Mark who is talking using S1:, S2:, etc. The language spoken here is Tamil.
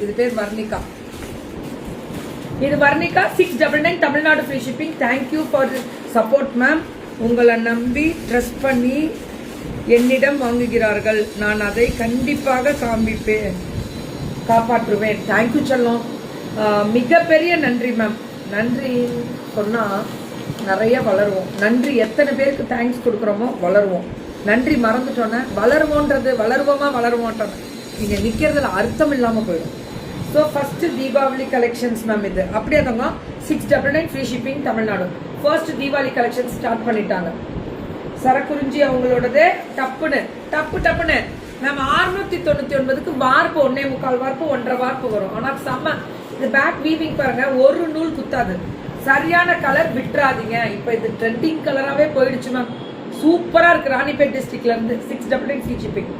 S1: இது பேர் வர்ணிகா. இது Varnika 699 Tamil Nadu free shipping. Thank you for support ma'am. உங்களை நம்பி ட்ரஸ்ட் பண்ணி என்னிடம் வாங்குகிறார்கள். நான் அதை கண்டிப்பாக காப்பாற்றுவேன். தேங்க்யூ செல்லம். மிகப்பெரிய நன்றி மேம். நன்றி சொன்னா நிறைய வளருவோம். நன்றி எத்தனை பேருக்கு தேங்க்ஸ் கொடுக்குறோமோ வளருவோம். நன்றி மறந்துட்டோன்னே வளருவோன்றது வளருவோன்றது நீங்க நிக்கிறதுல அர்த்தம் இல்லாம போயிடும். So first Deepavali collections ma'am. இது அப்படியே தாங்க 699 free shipping Tamil Nadu. First Deepavali collection start பண்ணிட்டாங்க. சரக்குறிஞ்சி அவங்களோடது டப்புன்னு நம்ம 699க்கு வார்ப்பு 1.25 வார்ப்பு 1.5 வார்ப்பு வரும். ஆனா செம்ம இது பேக் வீவிங் பாருங்க, ஒரு நூல் குத்தாது. சரியான கலர் விட்டுறாதீங்க. இப்போ இது ட்ரெண்டிங் கலராகவே போயிடுச்சு மேம். சூப்பரா இருக்கு. ராணிப்பேட் டிஸ்ட்ரிக்ட்ல இருந்து 699 ஃப்ரீ ஷிப்பிங்.